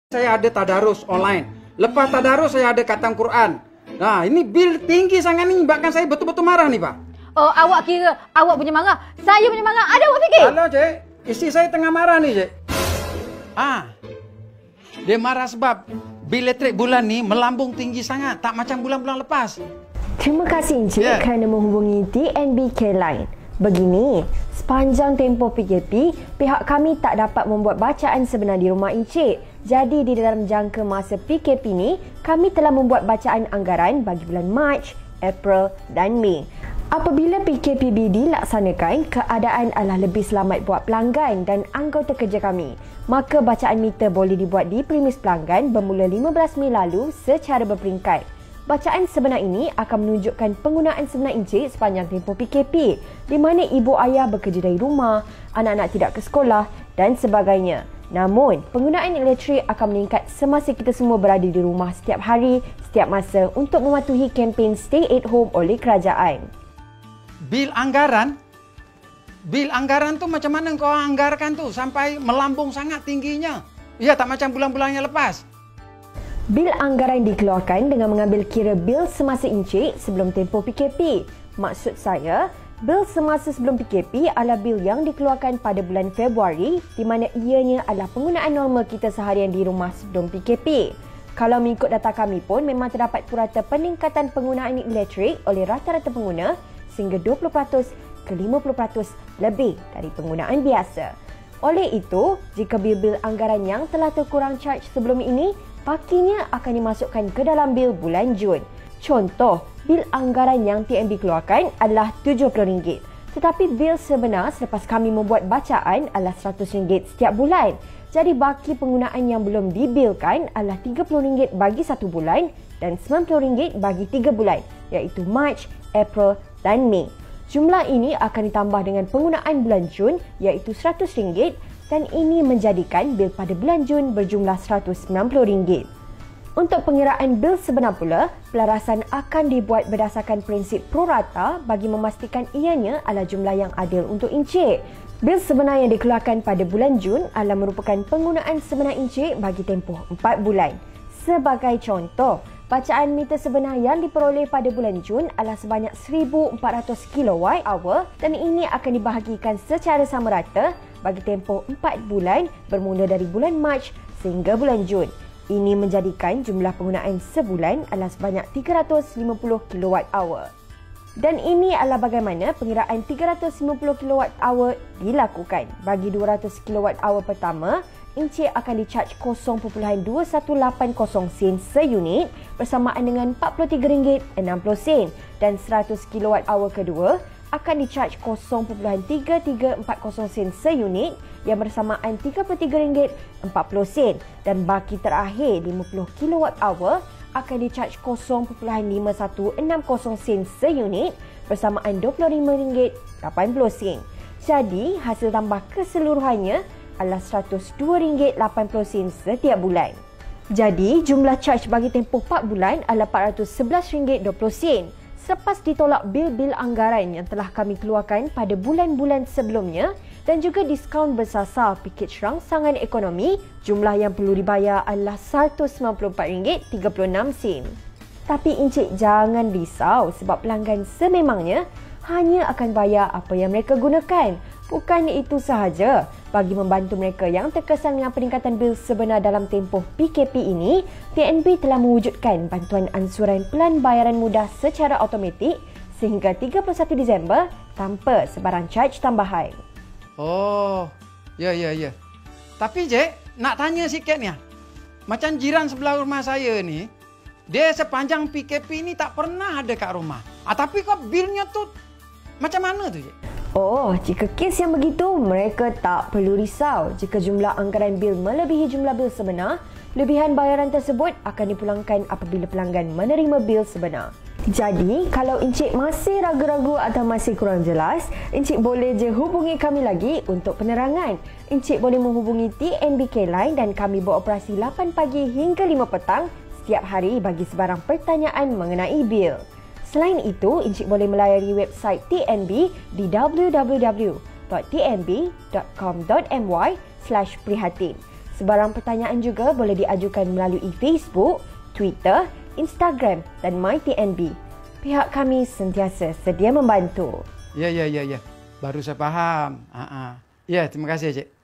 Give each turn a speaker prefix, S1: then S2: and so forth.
S1: Saya ada tadarus online. Lepas tadarus saya ada khatam Quran. Nah, ini bil tinggi sangat ni, bahkan saya betul-betul marah ni, Pak.
S2: Oh, awak kira awak punya marah, saya punya marah. Ada awak fikir?
S1: Halo, Cik. Isteri saya tengah marah ni, Cik. Dia marah sebab bil elektrik bulan ni melambung tinggi sangat, tak macam bulan-bulan lepas.
S3: Terima kasih Encik kerana menghubungi TNB Line. Begini, sepanjang tempoh PKP, pihak kami tak dapat membuat bacaan sebenar di rumah Encik. Jadi di dalam jangka masa PKP ni, kami telah membuat bacaan anggaran bagi bulan Mac, April dan Mei. Apabila PKPB dilaksanakan, keadaan adalah lebih selamat buat pelanggan dan anggota kerja kami. Maka bacaan meter boleh dibuat di premis pelanggan bermula 15 Mei lalu secara berperingkat. Bacaan sebenar ini akan menunjukkan penggunaan sebenar Encik sepanjang tempoh PKP, di mana ibu ayah bekerja dari rumah, anak-anak tidak ke sekolah dan sebagainya. Namun, penggunaan elektrik akan meningkat semasa kita semua berada di rumah setiap hari, setiap masa untuk mematuhi kempen Stay at Home oleh kerajaan.
S1: Bil anggaran tu macam mana kau anggarkan tu sampai melambung sangat tingginya? Ya, tak macam bulan-bulan yang lepas.
S3: Bil anggaran dikeluarkan dengan mengambil kira bil semasa Encik sebelum tempoh PKP. Maksud saya, bil semasa sebelum PKP adalah bil yang dikeluarkan pada bulan Februari di mana ianya adalah penggunaan normal kita seharian di rumah sebelum PKP. Kalau mengikut data kami pun memang terdapat purata peningkatan penggunaan elektrik oleh rata-rata pengguna sehingga 20% ke 50% lebih dari penggunaan biasa. Oleh itu, jika bil-bil anggaran yang telah terkurang charge sebelum ini, pakinya akan dimasukkan ke dalam bil bulan Jun. Contoh, bil anggaran yang TNB keluarkan adalah RM70. Tetapi bil sebenar selepas kami membuat bacaan adalah RM100 setiap bulan. Jadi baki penggunaan yang belum dibilkan adalah RM30 bagi 1 bulan dan RM90 bagi 3 bulan, iaitu Mac, April dan Mei. Jumlah ini akan ditambah dengan penggunaan bulan Jun iaitu RM100 dan ini menjadikan bil pada bulan Jun berjumlah RM190. Untuk pengiraan bil sebenar pula, pelarasan akan dibuat berdasarkan prinsip prorata bagi memastikan ianya adalah jumlah yang adil untuk Encik. Bil sebenar yang dikeluarkan pada bulan Jun adalah merupakan penggunaan sebenar Encik bagi tempoh 4 bulan. Sebagai contoh, bacaan meter sebenar yang diperoleh pada bulan Jun adalah sebanyak 1,400 kWh dan ini akan dibahagikan secara sama rata bagi tempoh 4 bulan bermula dari bulan Mac sehingga bulan Jun. Ini menjadikan jumlah penggunaan sebulan adalah sebanyak 350 kWh. Dan ini adalah bagaimana pengiraan 350 kWh dilakukan. Bagi 200 kWh pertama, Encik akan di-charge 0.2180 sen seunit bersamaan dengan RM43.60 dan 100 kWh kedua akan di-charge 0.3340 sen seunit yang bersamaan RM33.40 dan baki terakhir 50 kWh akan di-charge 0.5160 sen seunit bersamaan RM25.80. Jadi, hasil tambah keseluruhannya adalah RM102.80 setiap bulan. Jadi, jumlah charge bagi tempoh 4 bulan adalah RM411.20. Selepas ditolak bil-bil anggaran yang telah kami keluarkan pada bulan-bulan sebelumnya dan juga diskaun bersasar pakej rangsangan ekonomi, jumlah yang perlu dibayar adalah RM194.36. Tapi Encik jangan risau sebab pelanggan sememangnya hanya akan bayar apa yang mereka gunakan. Bukan itu sahaja, bagi membantu mereka yang terkesan dengan peningkatan bil sebenar dalam tempoh PKP ini, TNB telah mewujudkan bantuan ansuran pelan bayaran mudah secara automatik sehingga 31 Disember tanpa sebarang charge tambahan.
S1: Oh, ya. Tapi Cik, nak tanya sikit ni. Macam jiran sebelah rumah saya ni, dia sepanjang PKP ni tak pernah ada kat rumah. Tapi kok bilnya tu macam mana tu, Cik?
S3: Oh, jika kes yang begitu, mereka tak perlu risau. Jika jumlah anggaran bil melebihi jumlah bil sebenar, lebihan bayaran tersebut akan dipulangkan apabila pelanggan menerima bil sebenar. Jadi, kalau Encik masih ragu-ragu atau masih kurang jelas, Encik boleh je hubungi kami lagi untuk penerangan. Encik boleh menghubungi TNB Line dan kami beroperasi 8 pagi hingga 5 petang setiap hari bagi sebarang pertanyaan mengenai bil. Selain itu, Encik boleh melayari website TNB di www.tnb.com.my/prihatin. Sebarang pertanyaan juga boleh diajukan melalui Facebook, Twitter, Instagram dan MyTNB. Pihak kami sentiasa sedia membantu.
S1: Ya. Baru saya faham. Ya, terima kasih, Cik.